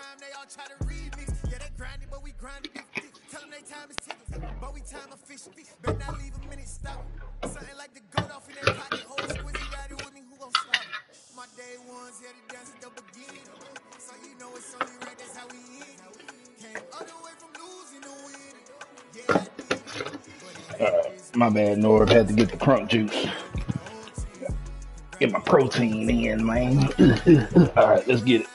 time, they all try to remix. Yeah, they grinding, but we grinding big. Tell them they time is ticking, but we time efficient. Better not leave a minute stop. Something like the goat off in their pocket. Whole squizzy riding with me, who gon' stop it? My day ones, yeah, the dance at the beginning. So you know it's only right, that's how we end. Came all the way from losing to winning. Yeah, I did. My bad, Norb. Had to get the crunk juice. Get my protein in, man. All right, let's get it.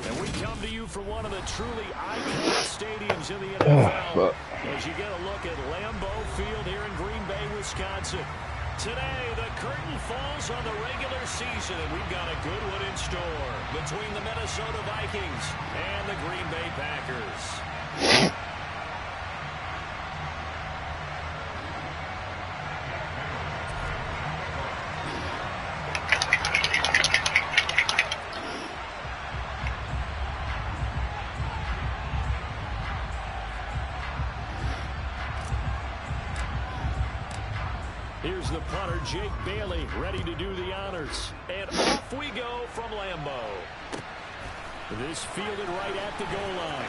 And we come to you from one of the truly iconic stadiums in the NFL as you get a look at Lambeau Field here in Green Bay, Wisconsin. Today, the curtain falls on the regular season, and we've got a good one in store between the Minnesota Vikings and the Green Bay Packers. Here's the punter, Jake Bailey, ready to do the honors. And off we go from Lambeau. This fielded right at the goal line.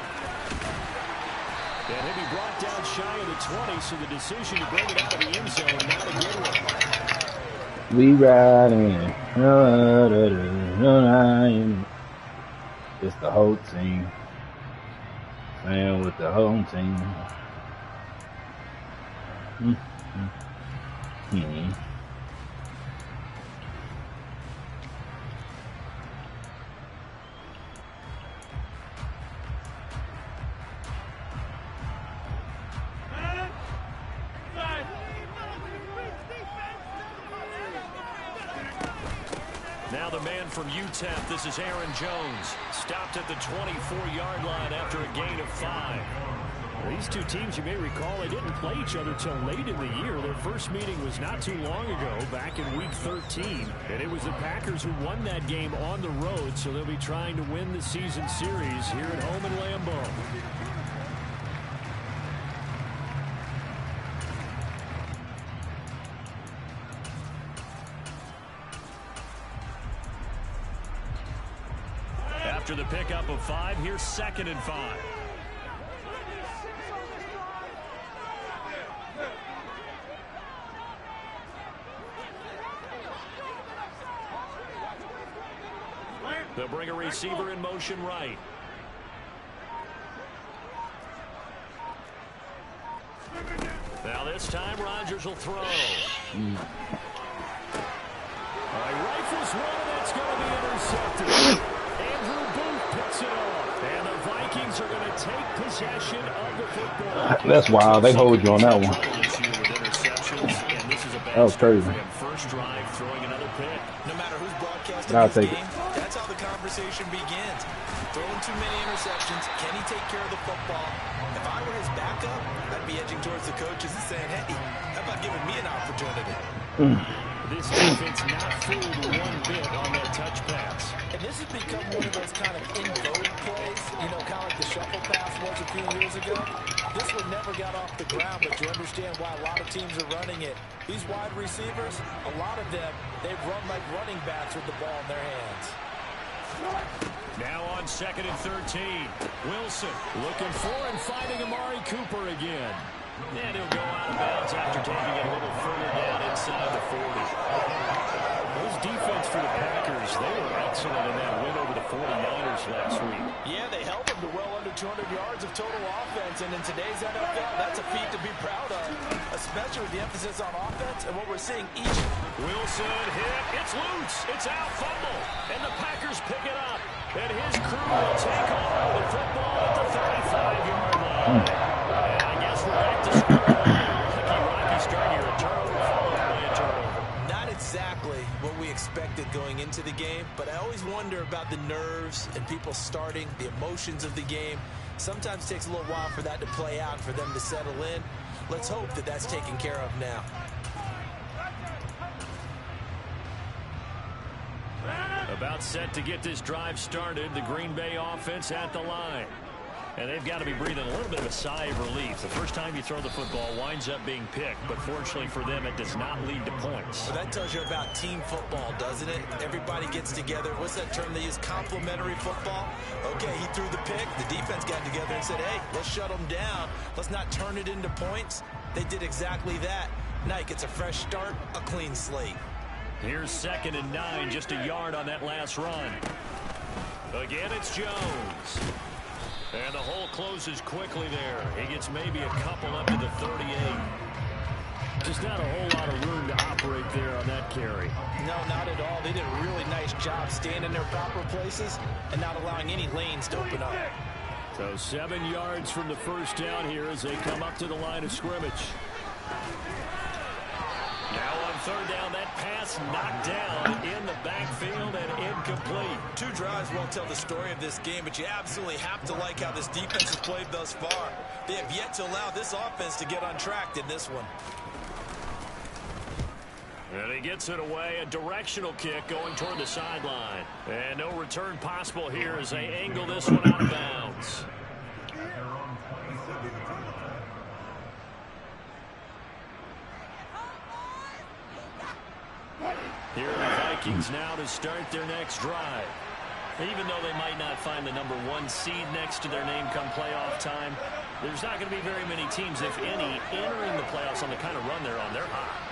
And he'll be brought down shy of the 20, so the decision to bring it out of the end zone, not a good one. We riding. It's the whole team. Playing with the whole team. Now the man from UTEP, this is Aaron Jones. Stopped at the 24-yard line after a gain of 5. These two teams, you may recall, they didn't play each other till late in the year. Their first meeting was not too long ago, back in Week 13. And it was the Packers who won that game on the road, so they'll be trying to win the season series here at home in Lambeau. After the pickup of 5, here's 2nd and 5. They'll bring a receiver in motion right. Now this time Rodgers will throw. Rifles one, and it's going to be intercepted. Andrew Booth picks it off. And the Vikings are going to take possession of the football. That's wild. They hold you on that one. That was crazy. First drive, throwing another pick. No matter who's broadcasting I'll this take game, that's how the conversation begins. Throwing too many interceptions. Can he take care of the football? If I were his backup, I'd be edging towards the coaches and saying, hey, how about giving me an opportunity? This defense not fooled one bit on that touch pass. And this has become one of those kind of in-vogue plays, you know, kind of like the shuffle pass was a few years ago. This one never got off the ground, but you understand why a lot of teams are running it. These wide receivers, a lot of them, they run like running backs with the ball in their hands. Now on 2nd and 13. Wilson looking for and finding Amari Cooper again. And he'll go out of bounds after taking it a little further down inside the 40. Those defense for the Packers, they were excellent in that win over the 49ers last week. Yeah, they held them to well under 200 yards of total offense, and in today's NFL, that's a feat to be proud of, especially with the emphasis on offense and what we're seeing each. Wilson hit, it's loose, it's out, fumble, and the Packers pick it up, and his crew will take over the football at the 35-yard line. And I guess we're back to square one. Rocky starting here, a turnover followed by a turnover. Not exactly what we expected going into the game, but I always wonder about the nerves and people starting, the emotions of the game. Sometimes it takes a little while for that to play out and for them to settle in. Let's hope that that's taken care of now. About set to get this drive started, the Green Bay offense at the line. And they've got to be breathing a little bit of a sigh of relief. The first time you throw the football winds up being picked, but fortunately for them, it does not lead to points. Well, that tells you about team football, doesn't it? Everybody gets together. What's that term they use? Complementary football? Okay, he threw the pick. The defense got together and said, hey, let's shut them down. Let's not turn it into points. They did exactly that. Now he gets a fresh start, a clean slate. Here's 2nd and 9, just a yard on that last run. Again, it's Jones. And the hole closes quickly there. He gets maybe a couple up to the 38. Just not a whole lot of room to operate there on that carry. No, not at all. They did a really nice job staying in their proper places and not allowing any lanes to open up. So 7 yards from the first down here as they come up to the line of scrimmage. Now on 3rd down, that pass knocked down in the backfield and incomplete. 2 drives won't tell the story of this game, but you absolutely have to like how this defense has played thus far. They have yet to allow this offense to get untracked in this one. And he gets it away, a directional kick going toward the sideline. And no return possible here as they angle this one out of bounds. Here are the Vikings now to start their next drive. Even though they might not find the #1 seed next to their name come playoff time, there's not going to be very many teams, if any, entering the playoffs on the kind of run they're on. They're hot.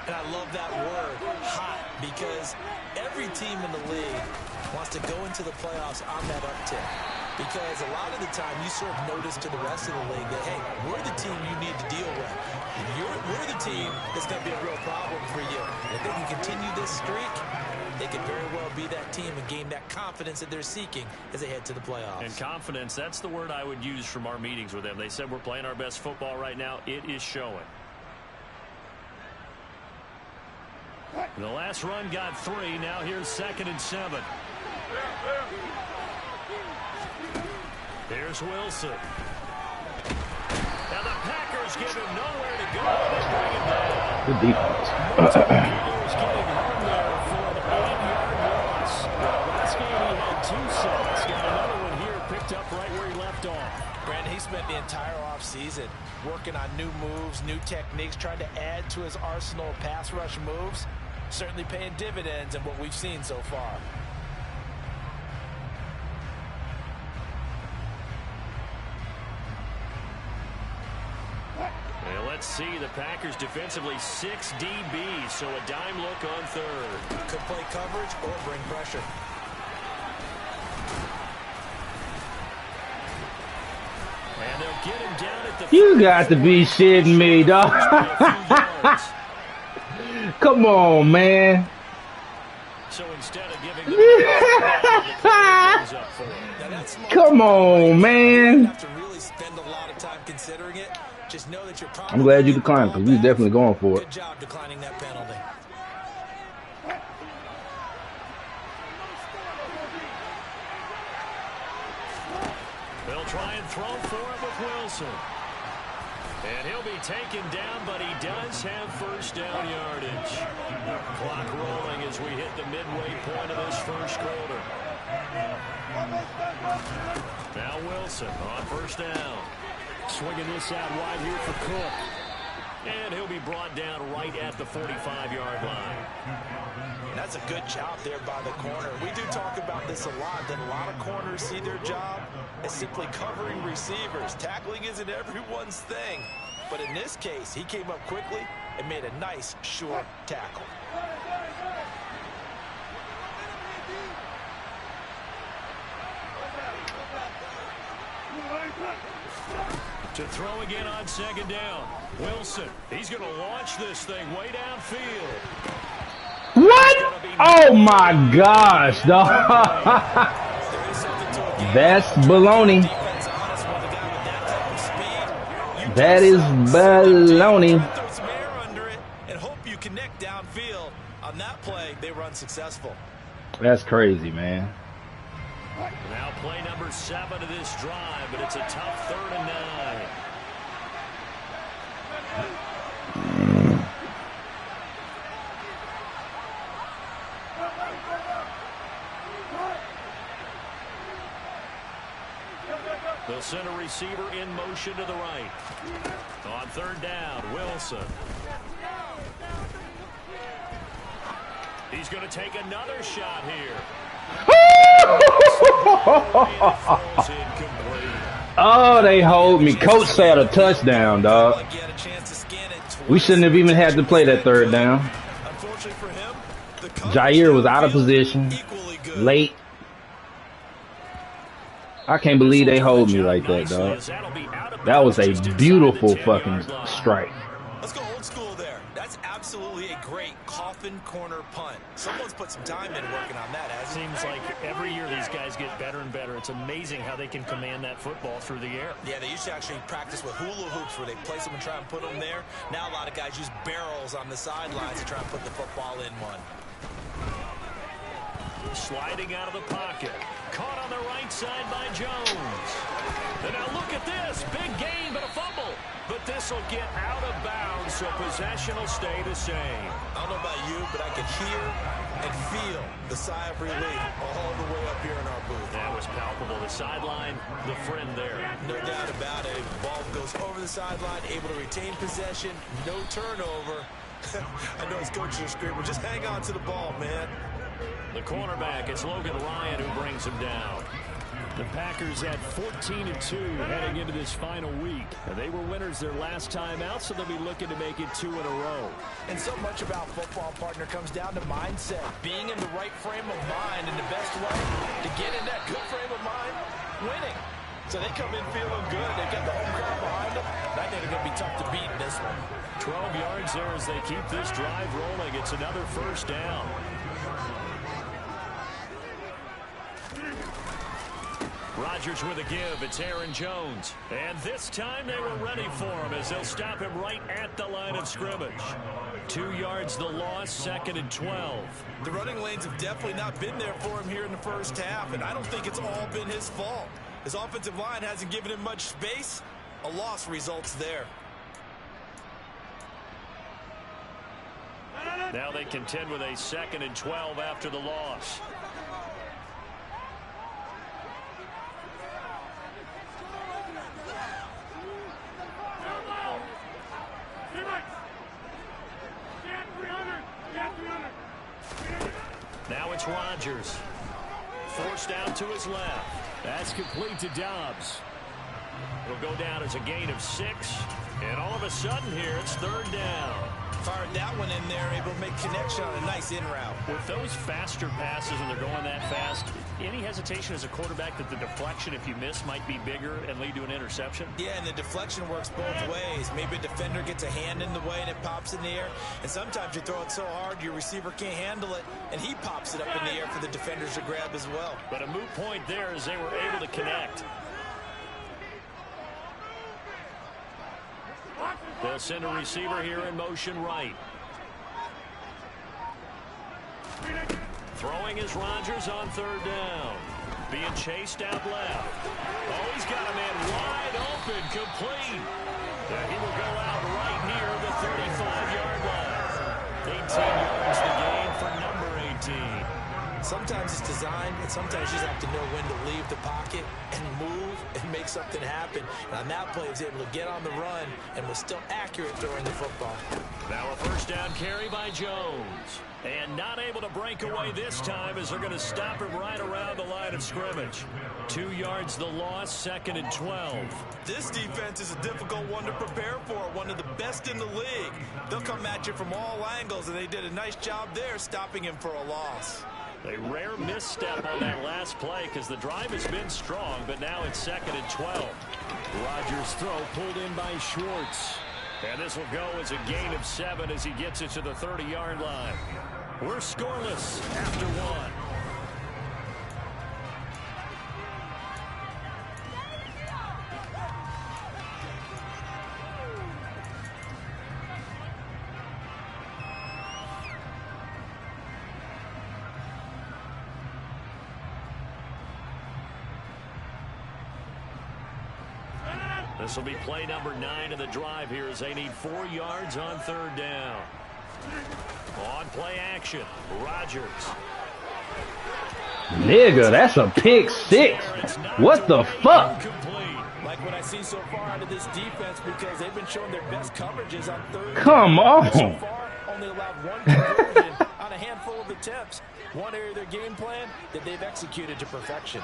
And I love that word, hot, because every team in the league wants to go into the playoffs on that uptick. Because a lot of the time you serve notice to the rest of the league that, hey, we're the team you need to deal with. We're the team that's going to be a real problem for you. If they can continue this streak, they could very well be that team and gain that confidence that they're seeking as they head to the playoffs. And confidence, that's the word I would use from our meetings with them. They said we're playing our best football right now. It is showing. The last run got 3. Now here's 2nd and 7. Here's Wilson. Now the Packers give him nowhere to go. They bring him down. Good defense. Peters getting home there for an 8-yard loss. Last game he had 2 sacks. Got another one here picked up right where he left off. Brandon, he spent the entire offseason working on new moves, new techniques, trying to add to his arsenal of pass rush moves. Certainly paying dividends in what we've seen so far. And let's see, the Packers defensively 6 DBs, so a dime look on 3rd. Could play coverage or bring pressure. And they'll get him down at the... You got to be shitting me, dog. Come on, man. So instead of giving Come on, man. Have to really spend a lot of time considering it. Just know that you're probably I'm glad you declined because we was definitely going for it. Good job declining that penalty. They'll try and throw for it with Wilson. And he'll be taken down, but he does have first down yardage. Clock rolling as we hit the midway point of this first quarter. Now Wilson on first down. Swinging this out wide here for Cook. And he'll be brought down right at the 45-yard line. And that's a good job there by the corner. We do talk about this a lot, that a lot of corners see their job as simply covering receivers. Tackling isn't everyone's thing. But in this case, he came up quickly and made a nice, short tackle. To throw again on 2nd down. Wilson, he's going to launch this thing way downfield. What? Oh my gosh, dog. That's baloney. That is baloney. And hope you connect downfield. On that play, they were unsuccessful. That's crazy, man. Now play number 7 of this drive, but it's a tough 3rd and 9. They'll send a receiver in motion to the right. On third down, Wilson. He's going to take another shot here. Oh, they hold me. Coach said a touchdown, dog. We shouldn't have even had to play that third down. Jair was out of position, late. I can't believe they hold me like that, dog. That was a beautiful fucking strike. Let's go old school there. That's absolutely a great coffin corner punt. Someone's put some time in working on that. Seems like every year these guys get better and better. It's amazing how they can command that football through the air. Yeah, they used to actually practice with hula hoops where they place them and try and put them there. Now a lot of guys use barrels on the sidelines to try and put the football in one. Sliding out of the pocket. Caught on the right side by Jones. And now look at this. Big gain, but a fumble. But this will get out of bounds, so possession will stay the same. I don't know about you, but I can hear and feel the sigh of relief all the way up here in our booth. That was palpable. The sideline, the friend there. No doubt about it. Ball goes over the sideline, able to retain possession, no turnover. I know his coaches are screaming, just hang on to the ball, man. The cornerback, it's Logan Ryan who brings him down. The Packers at 14-2 heading into this final week. And they were winners their last time out, so they'll be looking to make it 2 in a row. And so much about football, partner, comes down to mindset. Being in the right frame of mind, and the best way to get in that good frame of mind, winning. So they come in feeling good. They got the home crowd behind them. And I think they're going to be tough to beat in this one. 12 yards there as they keep this drive rolling. It's another first down. Rodgers with a give. It's Aaron Jones. And this time they were ready for him as they'll stop him right at the line of scrimmage. 2 yards the loss, 2nd and 12. The running lanes have definitely not been there for him here in the first half, and I don't think it's all been his fault. His offensive line hasn't given him much space. A loss results there. Now they contend with a 2nd and 12 after the loss. Now it's Rodgers. Forced out to his left. That's complete to Dobbs. It'll go down as a gain of 6. And all of a sudden here, it's 3rd down. Fired that one in there, able to make connection on a nice in route. With those faster passes and they're going that fast, any hesitation as a quarterback that the deflection, if you miss, might be bigger and lead to an interception? Yeah, and the deflection works both ways. Maybe a defender gets a hand in the way and it pops in the air. And sometimes you throw it so hard your receiver can't handle it, and he pops it up in the air for the defenders to grab as well. But a moot point there as they were able to connect. They'll send a receiver here in motion right. Throwing is Rodgers on 3rd down. Being chased out left. Oh, he's got a man wide open, complete. And he will go out right near the 35-yard line. 18 yards the gain for number 18. Sometimes it's designed, and sometimes you just have to know when to leave the pocket and move and make something happen. And on that play, he was able to get on the run and was still accurate throwing the football. Now a first down carry by Jones. And not able to break away this time as they're going to stop him right around the line of scrimmage. 2 yards the loss, 2nd and 12. This defense is a difficult one to prepare for, one of the best in the league. They'll come at you from all angles, and they did a nice job there stopping him for a loss. A rare misstep on that last play because the drive has been strong, but now it's 2nd and 12. Rodgers' throw pulled in by Schwartz. And this will go as a gain of 7 as he gets it to the 30-yard line. We're scoreless after 1. This will be play number 9 of the drive here as they need 4 yards on 3rd down. On play action, Rodgers. Nigga, that's a pick 6. What the fuck? like what I see so far out of this defense because they've been showing their best coverages on third. Come on. So far, only allowed one conversion on a handful of attempts. One area of their game plan that they've executed to perfection.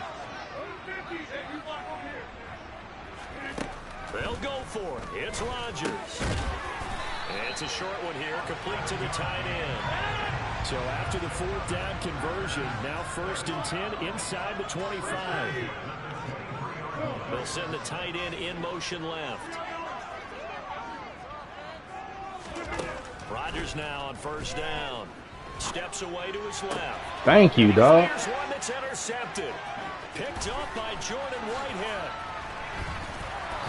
They'll go for it. It's Rodgers. It's a short one here, complete to the tight end. So after the 4th down conversion, now 1st and 10 inside the 25. They'll send the tight end in motion left. Rodgers now on 1st down. Steps away to his left. Thank you, dog. Here's one that's intercepted. Picked up by Jordan Whitehead.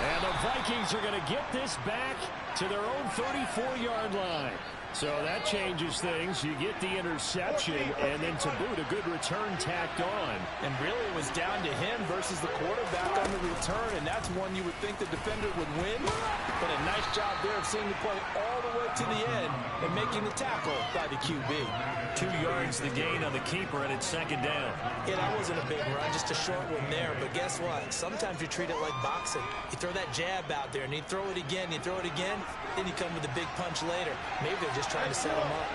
And the Vikings are going to get this back to their own 34-yard line. So that changes things. You get the interception, and then to boot, a good return tacked on. And really, it was down to him versus the quarterback on the return, and that's one you would think the defender would win. But a nice job there of seeing the play all the way to the end and making the tackle by the QB. 2 yards the gain on the keeper, and it's 2nd down. Yeah, that wasn't a big run, just a short one there. But guess what? Sometimes you treat it like boxing. You throw that jab out there, and you throw it again, then you come with a big punch later. Maybe they're just trying to set him up.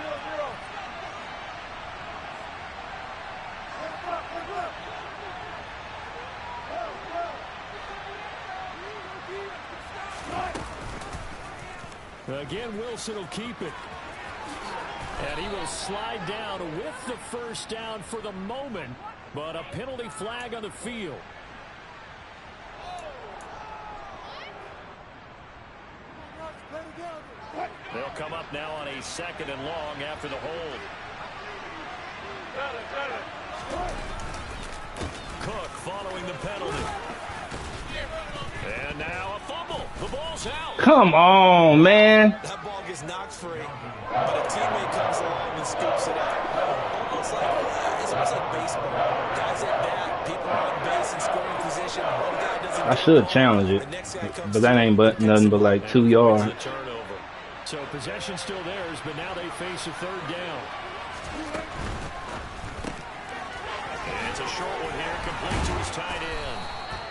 Again, Wilson will keep it. And he will slide down with the 1st down for the moment, but a penalty flag on the field. They'll come up now on a 2nd and long after the hold. Cook following the penalty. And now a fumble. The ball's out. Come on, man. That ball gets knocked free, but a teammate comes along and scoops it out. It's almost like baseball. Guys at bat, people on base in scoring position. One guy doesn't. I should challenge it, but that ain't but nothing but like 2 yards. So possession still theirs, but now they face a 3rd down. And it's a short one here, complete to his tight end.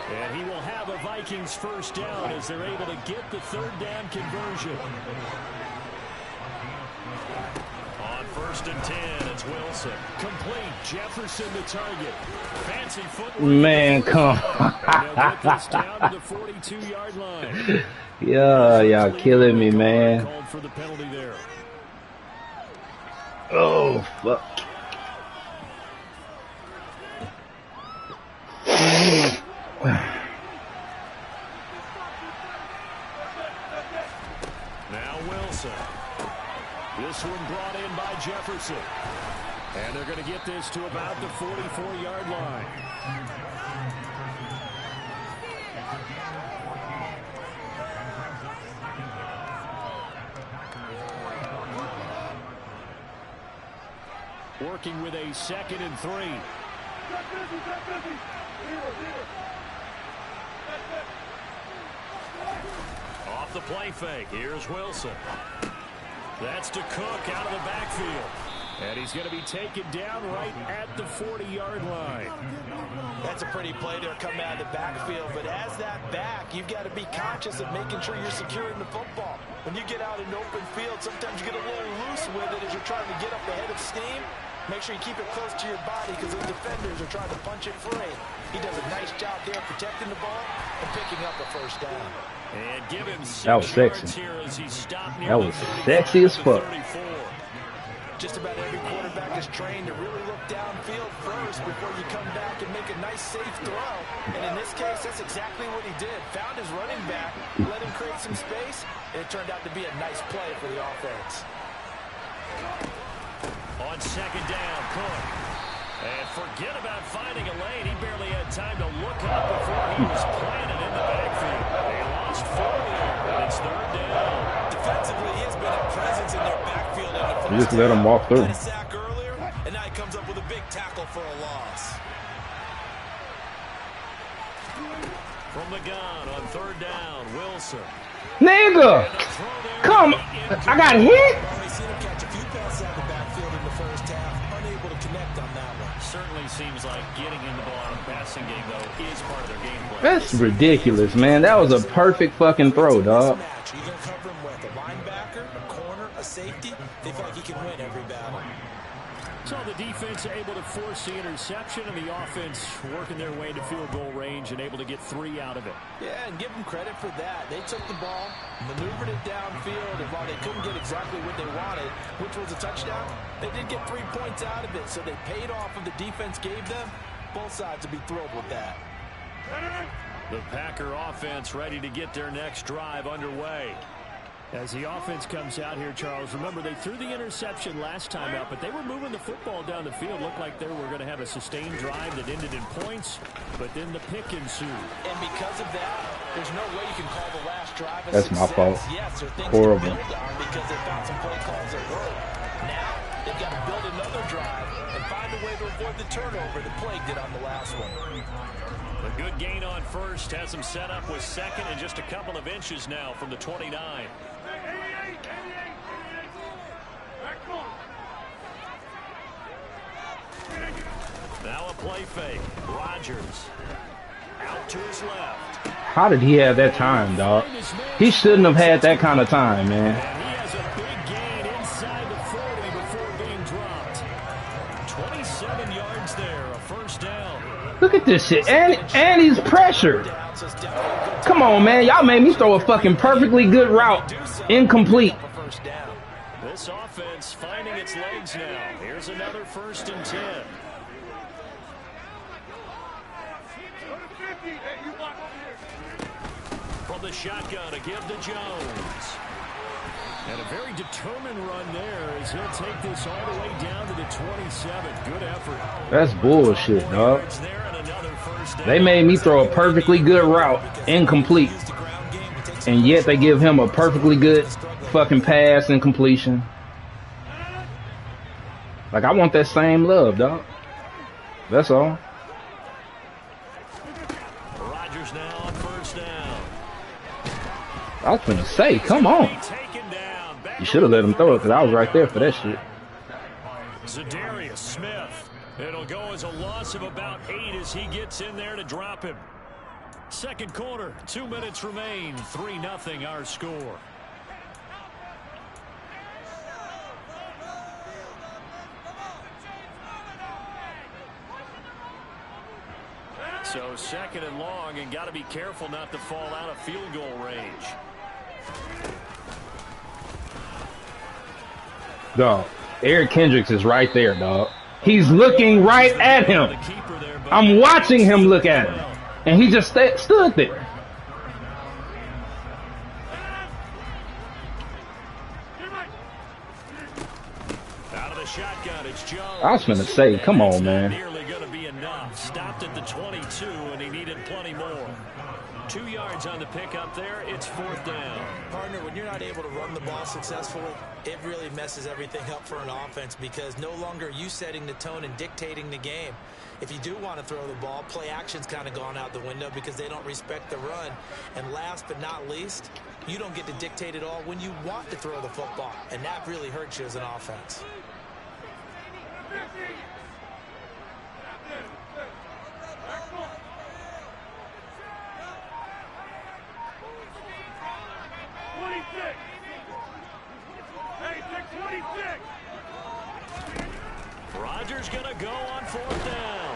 And he will have a Vikings 1st down as they're able to get the 3rd down conversion. On 1st and 10, it's Wilson. Complete. Jefferson the target. Fancy footwork. Man, come on. They'll get this down to the 42-yard line. Yeah, y'all killing me, man. Called for the penalty there. Oh, fuck. Now Wilson. This one brought in by Jefferson. And they're going to get this to about the 44-yard line. Working with a 2nd and 3. Off the play fake. Here's Wilson. That's to Cook out of the backfield. And he's going to be taken down right at the 40-yard line. That's a pretty play there coming out of the backfield. But as that back, you've got to be conscious of making sure you're securing the football. When you get out in open field, sometimes you get a little loose with it as you're trying to get up ahead of steam. Make sure you keep it close to your body because the defenders are trying to punch it free. He does a nice job there protecting the ball and picking up a 1st down. And give him 6 That was sexy. yards here as he stopped near That was sexy as fuck. Just about every quarterback is trained to really look downfield first before you come back and make a nice, safe throw. And in this case, that's exactly what he did. Found his running back, let him create some space, and it turned out to be a nice play for the offense. On 2nd down, Cook. And forget about finding a lane. He barely had time to look up before he was planted in the backfield. They lost 4 there, and it's 3rd down. Defensively, he has been a presence in their backfield in the first You just let him walk through. Had a sack earlier, and now he comes up with a big tackle for a loss. From the gun on 3rd down, Wilson. Nigga! Come! I got hit? We've seen him catch a few passes out of the backfield in the first half, unable to connect on that one. Certainly certainly seems like getting in the ball in the passing game, though, is part of their game plan. That's ridiculous, man. That was a perfect fucking throw, dog. You can cover him with a linebacker, a corner, a safety. They feel like he can win every battle. So the defense able to force the interception, and the offense working their way to field goal range and able to get 3 out of it. Yeah, and give them credit for that. They took the ball, maneuvered it downfield, and while they couldn't get exactly what they wanted, which was a touchdown, they did get 3 points out of it, so they paid off what the defense gave them. Both sides would be thrilled with that. The Packer offense ready to get their next drive underway. As the offense comes out here, Charles, remember they threw the interception last time out, but they were moving the football down the field. Looked like they were going to have a sustained drive that ended in points, but then the pick ensued. And because of that, there's no way you can call the last drive a That's success. my fault. Yes, there are things Horrible. to build on because they found some play calls that work. Now they've got to build another drive and find a way to avoid the turnover that plagued it on the last one. A good gain on first has them set up with second and just a couple of inches now from the 29. Now a play fake. Rodgers out to his left. How did he have that time, dog? He shouldn't have had that kind of time, man. And he has a big gain inside the 40 before being dropped. 27 yards there, a first down. Look at this shit. And he's pressured. Come on, man. Y'all made me throw a fucking perfectly good route. Incomplete. This offense finding its legs now. Here's another 1st and 10. From the shotgun, a give to Jones. And a very determined run there as he'll take this all the way down to the 27. Good effort. That's bullshit, dog. They made me throw a perfectly good route. Incomplete. And yet they give him a perfectly good fucking pass and completion. Like, I want that same love, dog. That's all. Rodgers now on 1st down. I was gonna say, come on. You should have let him throw it because I was right there for that shit. Zadarius Smith. It'll go as a loss of about 8 as he gets in there to drop him. Second quarter, 2 minutes remain. 3-0 our score. So 2nd and long, and got to be careful not to fall out of field goal range. Dog, Eric Kendricks is right there, dog. He's looking right at him. I'm watching him look at him. And he just stood there. Out of the shotgun, it's Jones. I was gonna say, come on, man. Nearly going to be enough. Stopped at the 22, and he needed plenty more. 2 yards on the pickup there. It's 4th down. Partner, when you're not able to run the ball successfully, it really messes everything up for an offense because no longer are you setting the tone and dictating the game. If you do want to throw the ball, play action's kind of gone out the window because they don't respect the run. And last but not least, you don't get to dictate it all when you want to throw the football. And that really hurts you as an offense. Rodgers going to go on 4th down.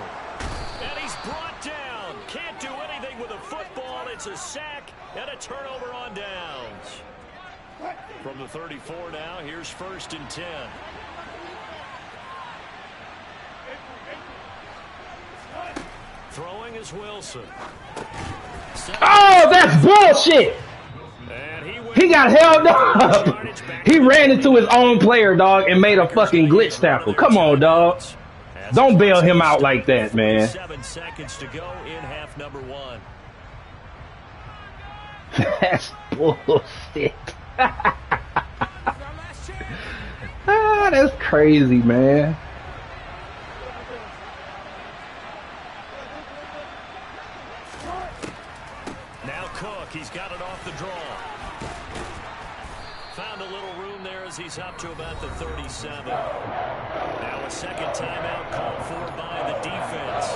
And he's brought down. Can't do anything with a football. It's a sack and a turnover on downs. From the 34 now, here's 1st and 10. Throwing is Wilson. Oh, that's bullshit. He got held up. He ran into his own player, dog, and made a fucking glitch tackle. Come on, dog. Don't bail him out like that, man. 7 seconds to go in half number 1. That's bullshit. That's crazy, man. Now Cook, he's got it off the draw. Found a little room there as he's up to about the 37. Now a second timeout called for by the defense,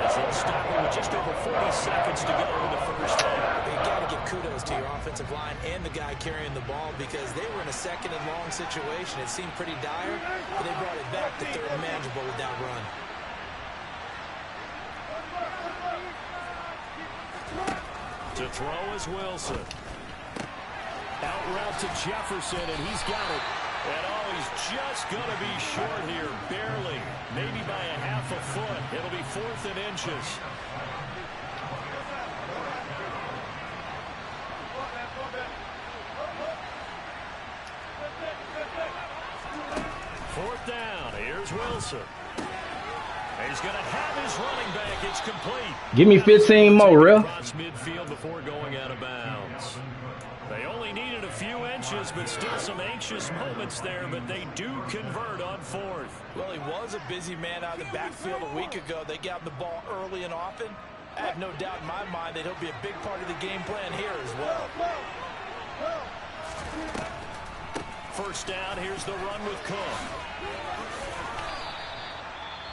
as they'll stop him with just over 40 seconds to go in the first half. You got to give kudos to your offensive line and the guy carrying the ball, because they were in a second and long situation. It seemed pretty dire, but they brought it back to third and manageable with that run. To throw is Wilson. Out route to Jefferson, and he's got it. And oh, he's just going to be short here, barely. Maybe by a half a foot. It'll be 4th and inches. Fourth down. Here's Wilson. He's going to have his running back. It's complete. Give me 15 more, real. Across midfield before going out of bounds. They only needed a few inches, but still some anxious moments there, but they do convert on 4th. Well, he was a busy man out of the backfield a week ago. They got the ball early and often. I have no doubt in my mind that he'll be a big part of the game plan here as well. First down, here's the run with Cook.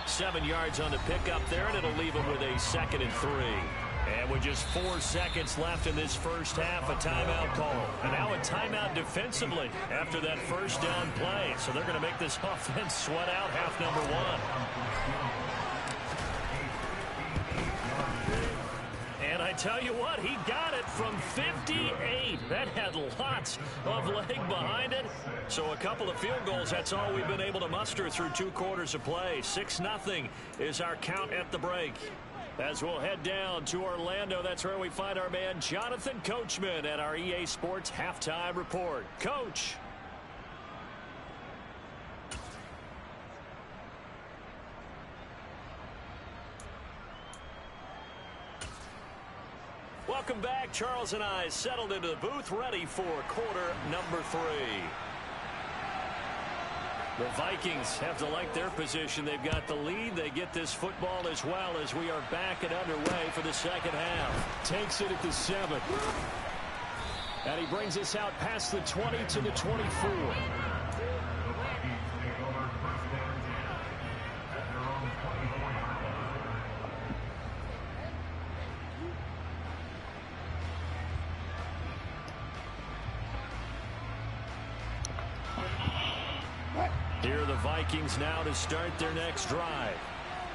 7 yards on the pickup there, and it'll leave him with a 2nd and 3. And with just 4 seconds left in this first half, a timeout call. And now a timeout defensively after that first down play. So they're going to make this offense sweat out half number 1. And I tell you what, he got it from 58. That had lots of leg behind it. So a couple of field goals, that's all we've been able to muster through 2 quarters of play. 6-0 is our count at the break. As we'll head down to Orlando, that's where we find our man Jonathan Coachman at our EA Sports Halftime Report. Coach. Welcome back. Charles and I settled into the booth, ready for quarter number 3. The Vikings have to like their position. They've got the lead. They get this football as well as we are back and underway for the second half. Takes it at the 7. And he brings us out past the 20 to the 24. Here are the Vikings now to start their next drive.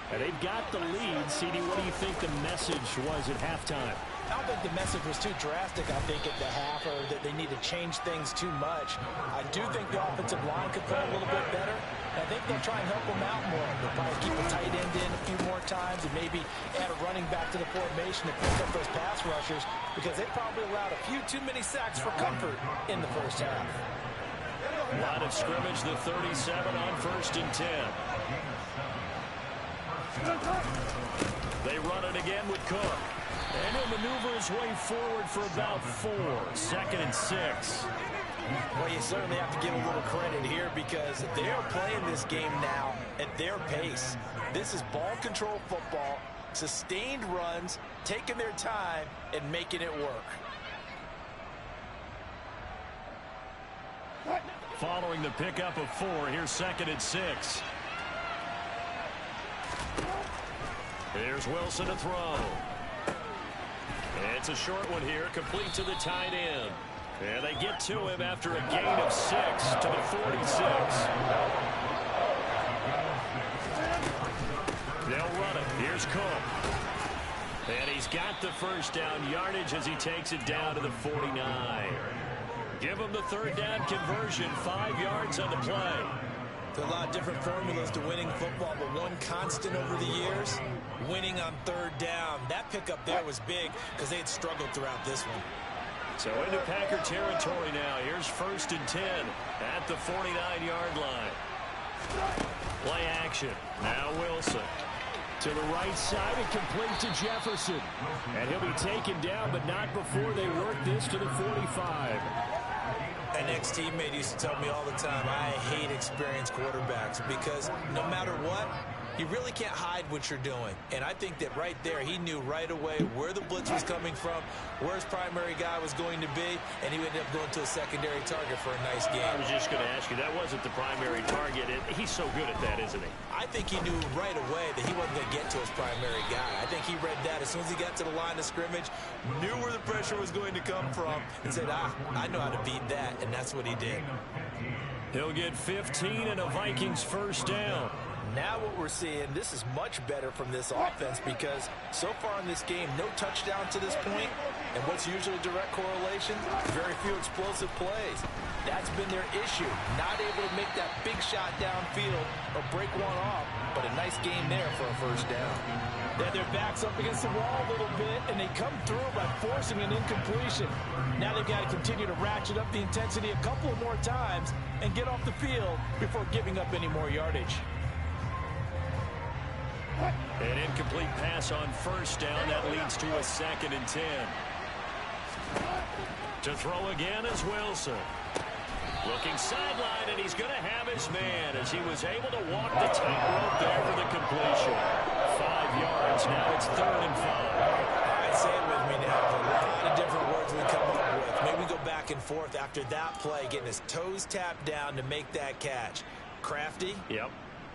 And they've got the lead. CD, what do you think the message was at halftime? I don't think the message was too drastic, I think, at the half, or that they need to change things too much. I do think the offensive line could play a little bit better. I think they'll try and help them out more. They'll probably keep a tight end in a few more times and maybe add a running back to the formation to pick up those pass rushers, because they probably allowed a few too many sacks for comfort in the first half. Line of scrimmage, the 37 on 1st and 10. They run it again with Cook. And he'll maneuver his way forward for about 4. 2nd and 6. Well, you certainly have to give a little credit here, because they're playing this game now at their pace. This is ball control football, sustained runs, taking their time, and making it work. Following the pickup of 4, here's 2nd and 6. Here's Wilson to throw. It's a short one here, complete to the tight end. And they get to him after a gain of 6 to the 46. They'll run it. Here's Cook. And he's got the first down yardage as he takes it down to the 49. Give him the third down conversion, 5 yards on the play. There's a lot of different formulas to winning football, but one constant over the years, winning on third down. That pickup there was big because they had struggled throughout this one. So into Packer territory now. Here's 1st and 10 at the 49-yard line. Play action. Now Wilson. To the right side and complete to Jefferson. And he'll be taken down, but not before they work this to the 45. An ex-teammate used to tell me all the time, I hate experienced quarterbacks, because no matter what, You really can't hide what you're doing. And I think that right there, he knew right away where the blitz was coming from, where his primary guy was going to be, and he ended up going to a secondary target for a nice game. I was just going to ask you, that wasn't the primary target. He's so good at that, isn't he? I think he knew right away that he wasn't going to get to his primary guy. I think he read that as soon as he got to the line of scrimmage, knew where the pressure was going to come from, and said, I know how to beat that, and that's what he did. He'll get 15 and a Vikings first down. Now what we're seeing, this is much better from this offense because so far in this game, no touchdown to this point. And what's usually direct correlation? Very few explosive plays. That's been their issue. Not able to make that big shot downfield or break one off, but a nice game there for a first down. Then their backs up against the wall a little bit, and they come through by forcing an incompletion. Now they've got to continue to ratchet up the intensity a couple of more times and get off the field before giving up any more yardage. An incomplete pass on first down. That leads to a 2nd and 10. To throw again is Wilson. Looking sideline, and he's going to have his man as he was able to walk the tightrope there for the completion. 5 yards. Now it's 3rd and 5. All right, say it with me now. A lot of different words we come up with. Maybe we go back and forth after that play, getting his toes tapped down to make that catch. Crafty. Yep.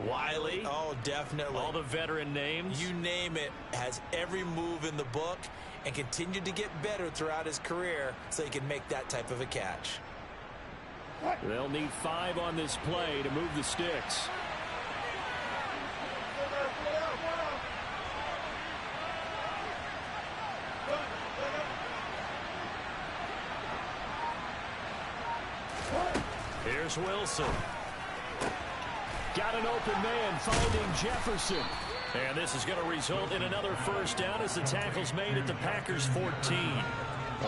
Wiley. Oh, definitely. All the veteran names. You name it. Has every move in the book and continued to get better throughout his career so he can make that type of a catch. They'll need 5 on this play to move the sticks. Here's Wilson. Got an open man, finding Jefferson. And this is going to result in another first down as the tackle's made at the Packers' 14.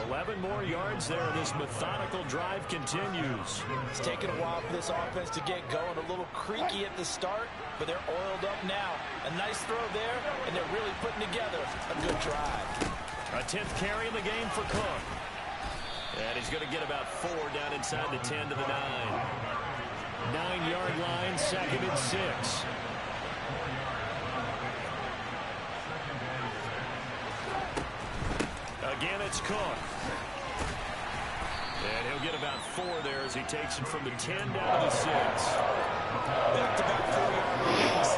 11 more yards there, and this methodical drive continues. It's taken a while for this offense to get going. A little creaky at the start, but they're oiled up now. A nice throw there, and they're really putting together a good drive. A 10th carry in the game for Cook. And he's going to get about 4 down inside the 10 to the 9. 9-yard line, 2nd and 6. Again, it's Cook. And he'll get about 4 there as he takes it from the 10 down to the 6. Back-to-back 4-yard runs.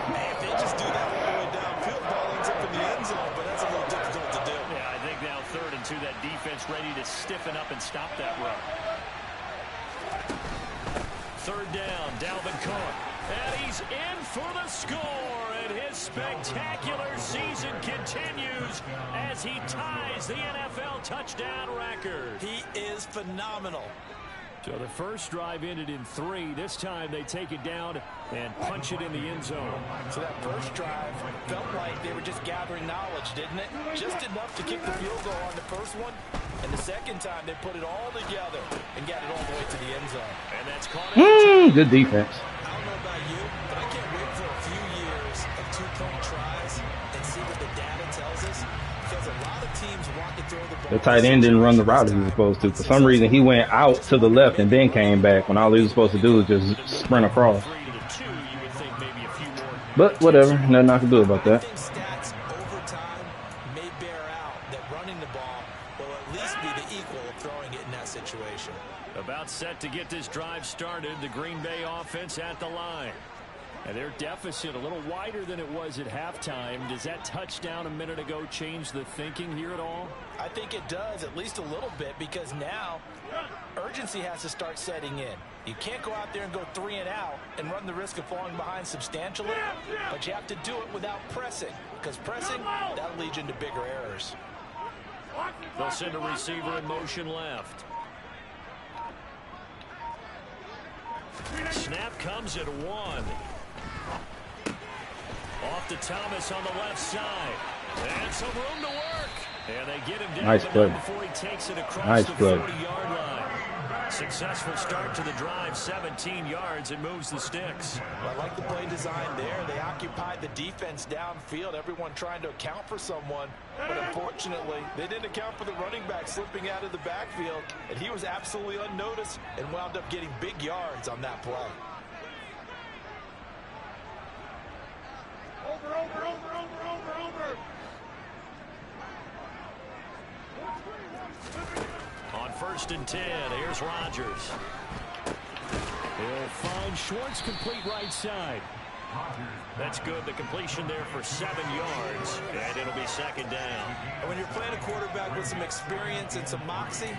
Man, if they just do that all the way downfield, ball ends up in the end zone, but that's a little difficult to do. Yeah, I think now 3rd and 2, that defense ready to stiffen up and stop that run. 3rd down, Dalvin Cook. And he's in for the score, and his spectacular season continues as he ties the NFL touchdown record. He is phenomenal. So the first drive ended in 3. This time they take it down and punch it in the end zone. So that first drive felt like they were just gathering knowledge, didn't it? Just enough to kick the field goal on the first one. And the second time they put it all together and got it all the way to the end zone. And that's caught. Good defense. I don't know about you, but I can't wait for a few years of 2-point tries and see what the data tells us. Because a lot of teams want to throw the ball. The tight end didn't run the route he was supposed to. For some reason, he went out to the left and then came back when all he was supposed to do was just sprint across. But whatever, nothing I can do about that. I think stats over time may bear out that running the ball will at least be the equal of throwing it in that situation. About set to get this drive started, the Green Bay offense at the line. And their deficit a little wider than it was at halftime. Does that touchdown a minute ago change the thinking here at all? I think it does, at least a little bit, because now urgency has to start setting in. You can't go out there and go 3 and out and run the risk of falling behind substantially, but you have to do it without pressing, because pressing, that'll lead you into bigger errors. They'll send a receiver in motion left. Snap comes at 1. Off to Thomas on the left side. And some room to work. And they get him down nice play. Before he takes it across the 40-yard line. Successful start to the drive, 17 yards, and moves the sticks. Well, I like the play design there. They occupied the defense downfield, everyone trying to account for someone. But unfortunately, they didn't account for the running back slipping out of the backfield, and he was absolutely unnoticed and wound up getting big yards on that play. On 1st and 10, here's Rodgers. He'll find Schwartz complete right side. That's good. The completion there for 7 yards, and it'll be 2nd down. And when you're playing a quarterback with some experience and some moxie,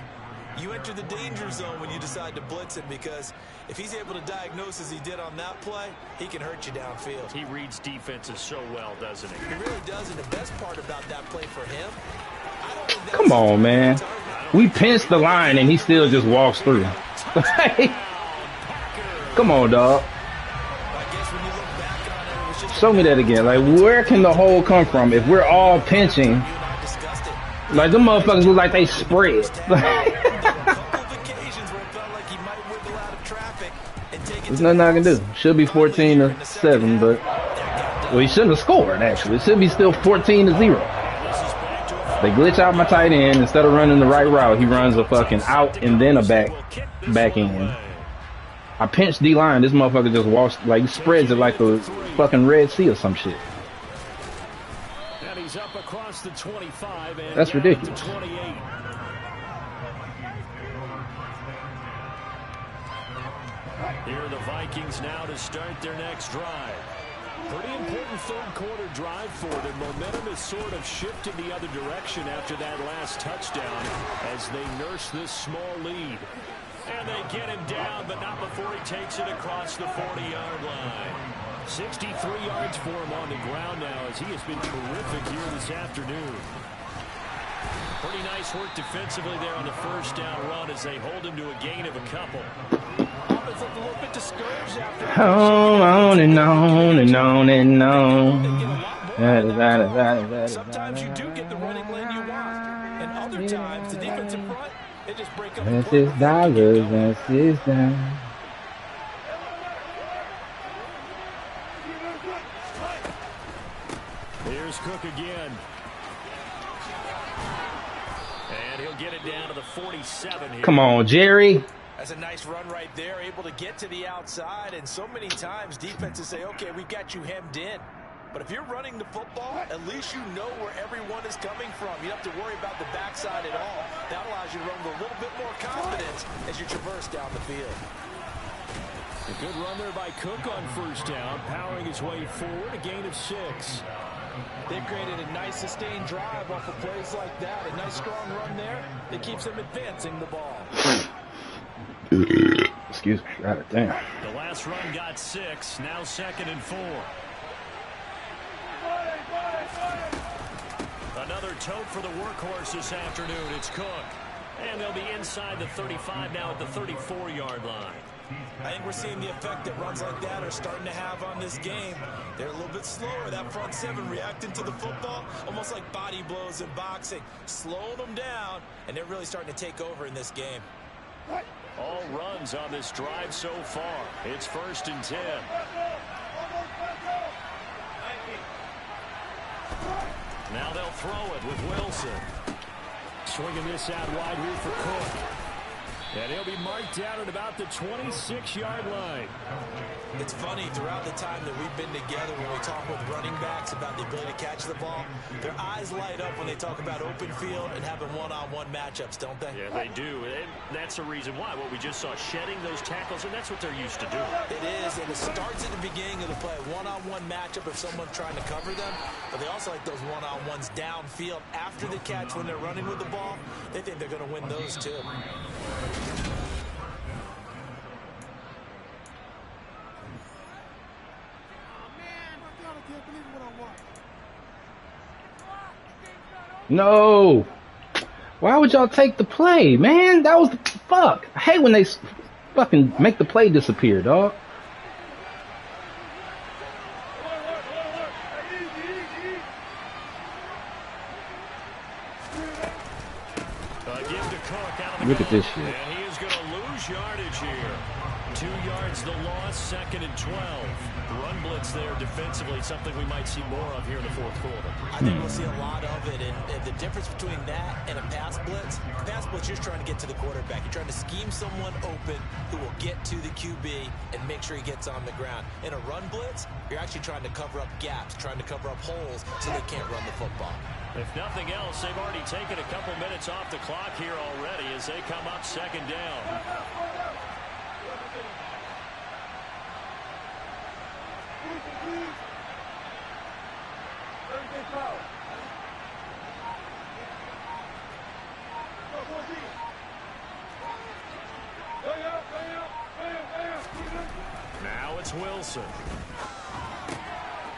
you enter the danger zone when you decide to blitz him, because if he's able to diagnose as he did on that play, he can hurt you downfield. He reads defenses so well, doesn't he? He really does, and the best part about that play for him, I don't think Come on, man. We pinched the line, and he still just walks through. Come on, dog. Show me that again. Like, where can the hole come from if we're all pinching? Like, them motherfuckers look like they spread. There's nothing I can do. Should be 14-7, but well, he shouldn't have scored. Actually, it should be still 14-0. They glitch out my tight end. Instead of running the right route, he runs a fucking out and then a back end. I pinched D-line. This motherfucker just walks, like, spreads it like the fucking Red Sea or some shit. And he's up across the 25 and that's ridiculous. 28. Here are the Vikings now to start their next drive. Pretty important 3rd quarter drive for them. Momentum has sort of shifted the other direction after that last touchdown as they nurse this small lead. And they get him down, but not before he takes it across the 40-yard line. 63 yards for him on the ground now, as he has been terrific here this afternoon. Pretty nice work defensively there on the 1st down run as they hold him to a gain of a couple. Offense looked a little bit discouraged after. On and on and on and on. Sometimes you do get the running lane you want, and other times the defensive front, they just break up. That's his dollars, that's his down. Here's Cook again. And he'll get it down to the 47 here. Come on, Jerry. That's a nice run right there, able to get to the outside, and so many times defenses say, okay, we've got you hemmed in. But if you're running the football, at least you know where everyone is coming from. You don't have to worry about the backside at all. That allows you to run with a little bit more confidence as you traverse down the field. A good run there by Cook on 1st down, powering his way forward, a gain of 6. They've created a nice sustained drive off of plays like that. A nice strong run there that keeps them advancing the ball. Excuse me. God damn. The last run got 6, now 2nd and 4. Another tote for the workhorse this afternoon. It's Cook. And they'll be inside the 35 now at the 34-yard line. I think we're seeing the effect that runs like that are starting to have on this game. They're a little bit slower. That front 7 reacting to the football, almost like body blows in boxing. Slowing them down, and they're really starting to take over in this game. All runs on this drive so far. It's 1st and 10. Now they'll throw it with Wilson. Swinging this out wide here for Cook. And he'll be marked down at about the 26-yard line. It's funny, throughout the time that we've been together, when we talk with running backs about the ability to catch the ball, their eyes light up when they talk about open field and having one-on-one matchups, don't they? Yeah, they do. And that's the reason why. What we just saw, shedding those tackles, and that's what they're used to doing. It is, and it starts at the beginning of the play. One-on-one matchup if someone's trying to cover them, but they also like those one-on-ones downfield after the catch when they're running with the ball. They think they're going to win those, too. No. Why would y'all take the play, man? That was the fuck. I hate when they fucking make the play disappear, dog. Give to Cook out of the Look at gun. this shit. And he is going to lose yardage here. 2 yards the loss, 2nd and 12. Run blitz there defensively, something we might see more of here in the 4th quarter. I think we'll see a lot of it, and the difference between that and a pass blitz, you're trying to get to the quarterback. You're trying to scheme someone open who will get to the QB and make sure he gets on the ground. In a run blitz, you're actually trying to cover up gaps, trying to cover up holes so they can't run the football. If nothing else, they've already taken a couple minutes off the clock here already as they come up 2nd down. Now it's Wilson.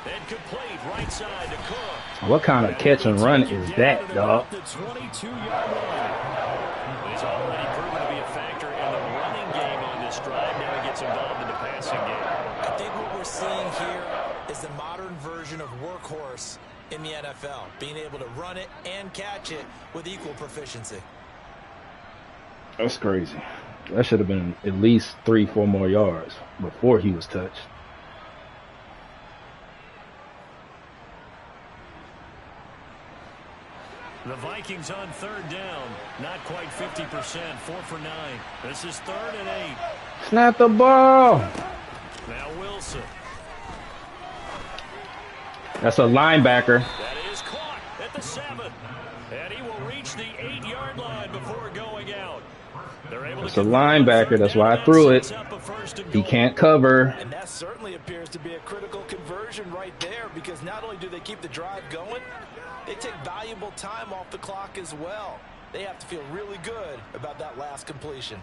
And complete right side to Cook. What kind of catch and run is that, dog? The 22-yard line. He's already proven to be a factor in the running game on this drive. Now he gets involved in the passing game. I think what we're seeing here is the modern version of workhorse in the NFL, being able to run it and catch it with equal proficiency. That's crazy. That should have been at least 3-4 more yards before he was touched. The Vikings on 3rd down. Not quite 50%. 4 for 9. This is 3rd and 8. Snap the ball. Now Wilson. That's a linebacker. That is caught at the 7. And he will reach the 8-yard line before going out. They're able It's to a linebacker. That's why I threw it. He can't cover. And that certainly appears to be a critical conversion right there, because not only do they keep the drive going, they take valuable time off the clock as well. They have to feel really good about that last completion.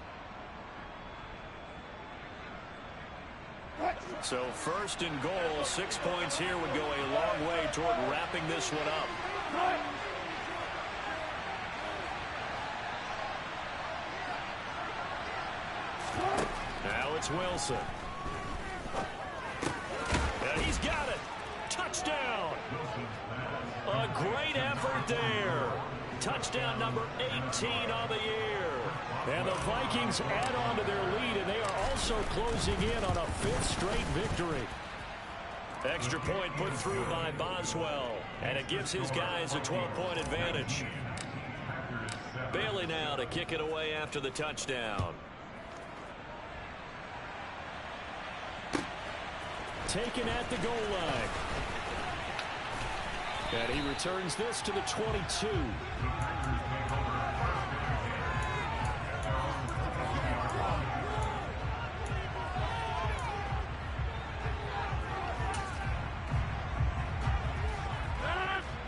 So 1st and goal, 6 points here would go a long way toward wrapping this one up. Now it's Wilson. And he's got it. Touchdown. A great effort there. Touchdown number 18 on the year. And the Vikings add on to their lead, and they are also closing in on a 5th straight victory. Extra point put through by Boswell, and it gives his guys a 12-point advantage. Bailey now to kick it away after the touchdown. Taken at the goal line. And he returns this to the 22.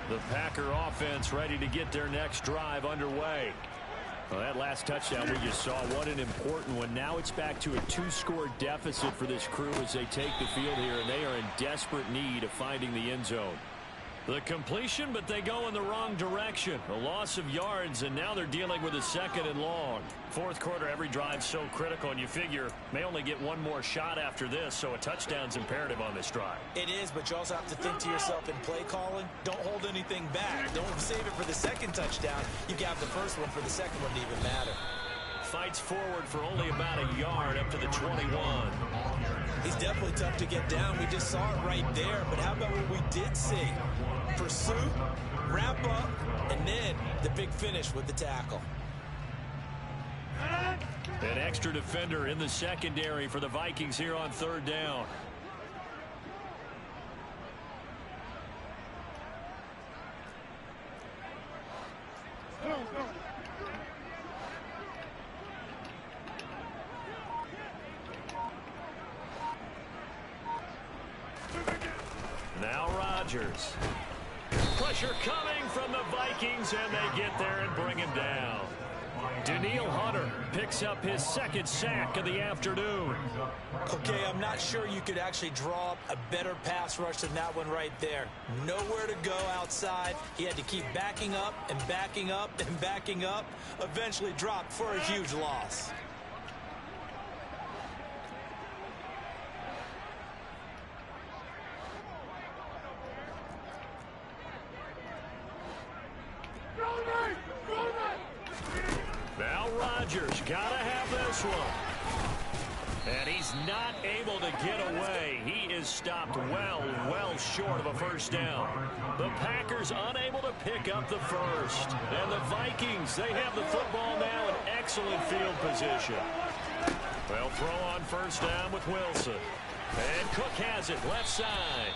The Packer offense ready to get their next drive underway. Well, that last touchdown we just saw, what an important one. Now it's back to a 2-score deficit for this crew as they take the field here, and they are in desperate need of finding the end zone. The completion, but they go in the wrong direction. A loss of yards, and now they're dealing with a 2nd and long. 4th quarter, every drive so critical, and you figure may only get one more shot after this, so a touchdown's imperative on this drive. It is, but you also have to think to yourself in play calling, don't hold anything back. Don't save it for the 2nd touchdown. You can have the 1st one for the 2nd one to even matter. Fights forward for only about a yard up to the 21. He's definitely tough to get down. We just saw it right there, but how about what we did see? Pursuit, wrap up, and then the big finish with the tackle. An extra defender in the secondary for the Vikings here on 3rd down. Now Rodgers. Pressure coming from the Vikings, and they get there and bring him down. Daniil Hunter picks up his 2nd sack of the afternoon. Okay, I'm not sure you could actually draw up a better pass rush than that one right there. Nowhere to go outside. He had to keep backing up and backing up and backing up. Eventually dropped for a huge loss. Now Rodgers gotta have this one. And he's not able to get away. He is stopped well short of a first down. The Packers unable to pick up the first. And the Vikings, they have the football now in excellent field position. They'll throw on first down with Wilson. And Cook has it left side.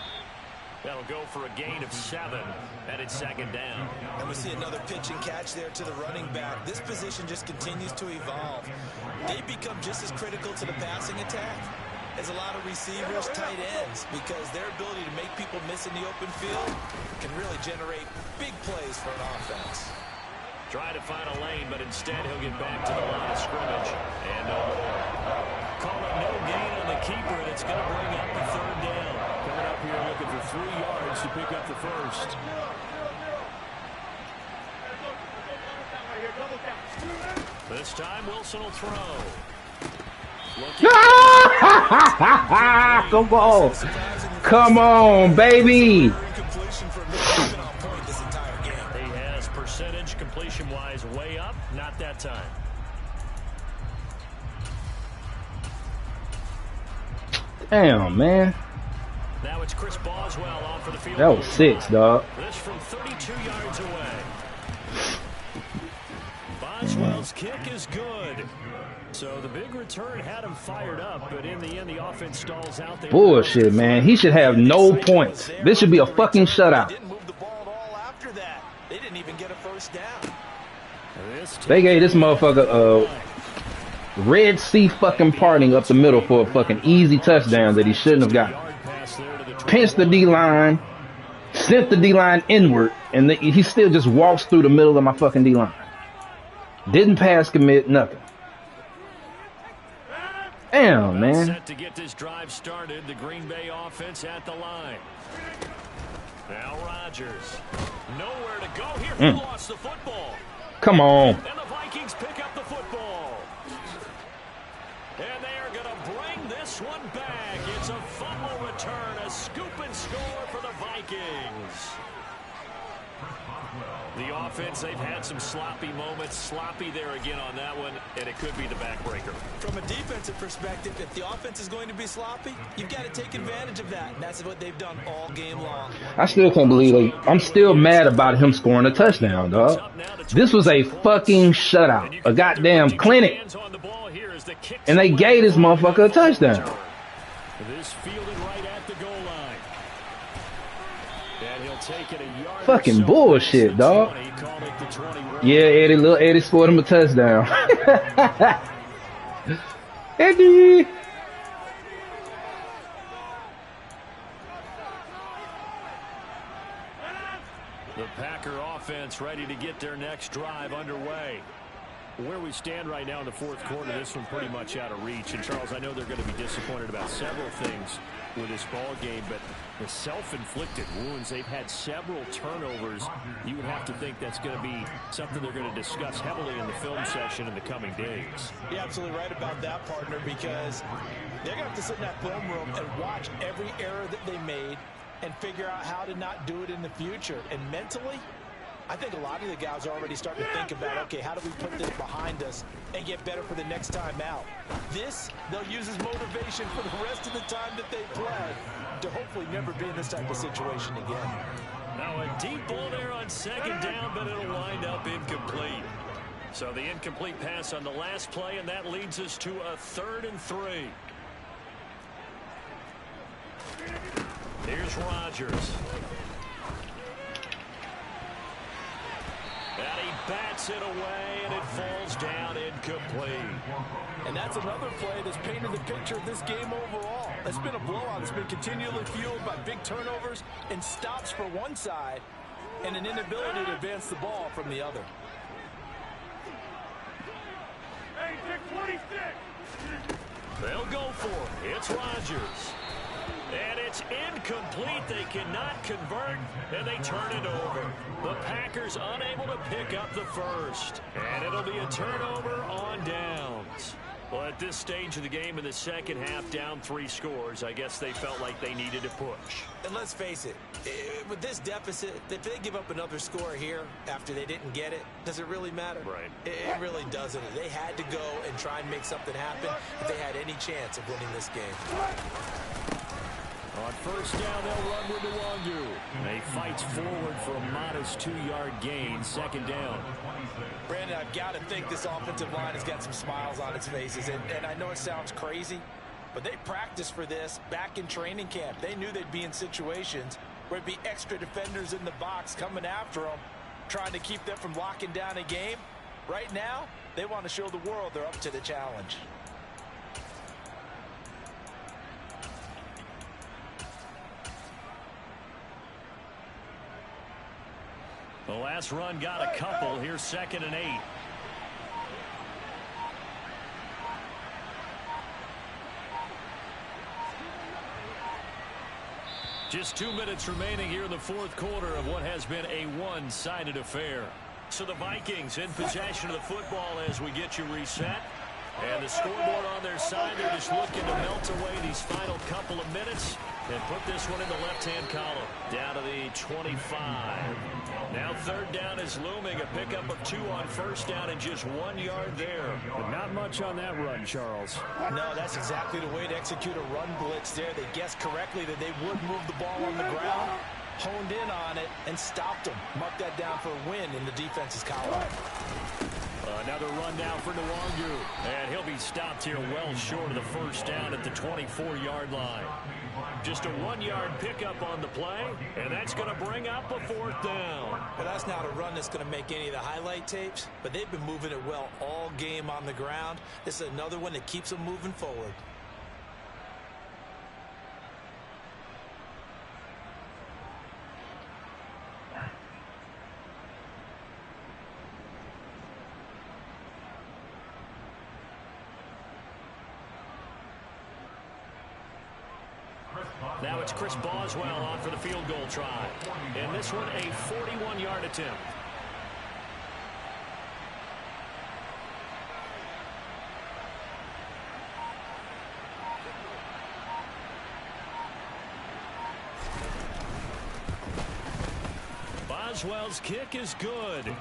That'll go for a gain of 7, and it's second down. And we see another pitch and catch there to the running back. This position just continues to evolve. They become just as critical to the passing attack as a lot of receivers, tight ends, because their ability to make people miss in the open field can really generate big plays for an offense. Try to find a lane, but instead he'll get back to the line of scrimmage. And no more. Call it no gain on the keeper, and it's going to bring up the third down. Coming up here looking for 3 yards to pick up the first. This time Wilson will throw. Come on. Come on, baby. He has percentage completion-wise way up. Not that time. Damn, man. Now it's Chris Boswell on for the field. That was 6, dog. This from 32 yards away. Boswell's kick is good. So the big return had him fired up, but in the end, the offense stalls out there. Bullshit, man. He should have no points. This should be a fucking shutout. They didn't move the ball at all after that. They didn't even get a first down. They gave this motherfucker Red Sea fucking parting up the middle for a fucking easy touchdown that he shouldn't have gotten. Pinched the D-line, sent the D-line inward, and he still just walks through the middle of my fucking D-line. Didn't pass commit, nothing. Damn, man. Set to get this drive started. The Green Bay offense at the line. Now Rodgers. Nowhere to go here. He lost the football. Come on. And the Vikings pick up the football. And they are going to bring this one back. It's a fumble return, a scoop and score for the Vikings. The offense, they've had some sloppy moments. Sloppy there again on that one, and it could be the backbreaker. From a defensive perspective, if the offense is going to be sloppy, you've got to take advantage of that. And that's what they've done all game long. I still can't believe it. I'm still mad about him scoring a touchdown, dog. This was a fucking shutout. A goddamn clinic. And they gave this motherfucker a touchdown. This fielded right at the goal line. And he'll take it a yard. Fucking bullshit, dog. Yeah, little Eddie scored him a touchdown. Eddie. The Packer offense ready to get their next drive underway. Where we stand right now in the fourth quarter, this one pretty much out of reach. And, Charles, I know they're going to be disappointed about several things with this ball game, but the self-inflicted wounds, they've had several turnovers. You would have to think that's going to be something they're going to discuss heavily in the film session in the coming days. You're absolutely right about that, partner, because they're going to have to sit in that film room and watch every error that they made and figure out how to not do it in the future. And mentally, I think a lot of the guys are already starting to think about, okay, how do we put this behind us and get better for the next time out? This, they'll use as motivation for the rest of the time that they play to hopefully never be in this type of situation again. Now a deep ball there on second down, but it'll wind up incomplete. So the incomplete pass on the last play, and that leads us to a 3rd and 3. Here's Rodgers. And he bats it away, and it falls down incomplete. And that's another play that's painted the picture of this game overall. It's been a blowout. It's been continually fueled by big turnovers and stops for one side and an inability to advance the ball from the other. They'll go for it. It's Rodgers. And it's incomplete. They cannot convert, and they turn it over. The Packers unable to pick up the first. And it'll be a turnover on downs. Well, at this stage of the game in the second half, down 3 scores, I guess they felt like they needed to push. And let's face it, with this deficit, if they give up another score here after they didn't get it, does it really matter? Right. It really doesn't. They had to go and try and make something happen if they had any chance of winning this game. On first down, they'll run with Nwangu. He fights forward for a modest 2-yard gain, second down. Brandon, I've got to think this offensive line has got some smiles on its faces. And I know it sounds crazy, but they practiced for this back in training camp. They knew they'd be in situations where there'd be extra defenders in the box coming after them, trying to keep them from locking down a game. Right now, they want to show the world they're up to the challenge. The last run got a couple. Here's 2nd and 8. Just 2 minutes remaining here in the fourth quarter of what has been a one-sided affair. So the Vikings in possession of the football as we get you reset. And the scoreboard on their side, they're just looking to melt away these final couple of minutes and put this one in the left-hand column. Down to the 25. Now 3rd down is looming. A pickup of 2 on first down and just 1 yard there. But not much on that run, Charles. No, that's exactly the way to execute a run blitz there. They guessed correctly that they would move the ball on the ground, honed in on it, and stopped them. Mark that down for a win in the defense's column. Another run now for Nwangu. And he'll be stopped here well short of the first down at the 24-yard line. Just a 1-yard pickup on the play, and that's going to bring up a 4th down. Well, that's not a run that's going to make any of the highlight tapes, but they've been moving it well all game on the ground. This is another one that keeps them moving forward. Now it's Chris Boswell on for the field goal try. And this one a 41-yard attempt. Boswell's kick is good.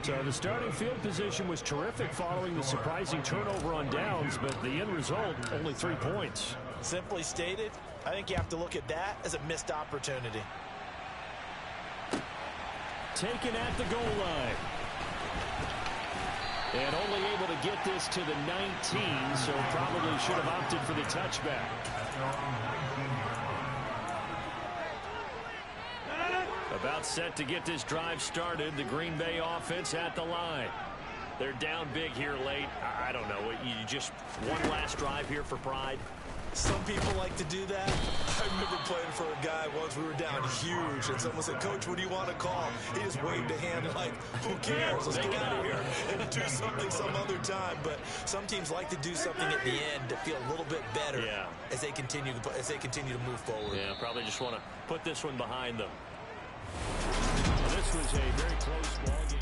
So the starting field position was terrific following the surprising turnover on downs, but the end result, only 3 points. Simply stated, I think you have to look at that as a missed opportunity. Taken at the goal line. And only able to get this to the 19, so probably should have opted for the touchback. About set to get this drive started. The Green Bay offense at the line. They're down big here late. I don't know. You just one last drive here for pride. Some people like to do that. I remember playing for a guy once. We were down huge, and someone said, "Coach, what do you want to call?" He just waved a hand like, "Who cares? Let's get out of here and do something some other time." But some teams like to do something at the end to feel a little bit better as they continue to move forward. Yeah, probably just want to put this one behind them. Well, this was a very close ball game.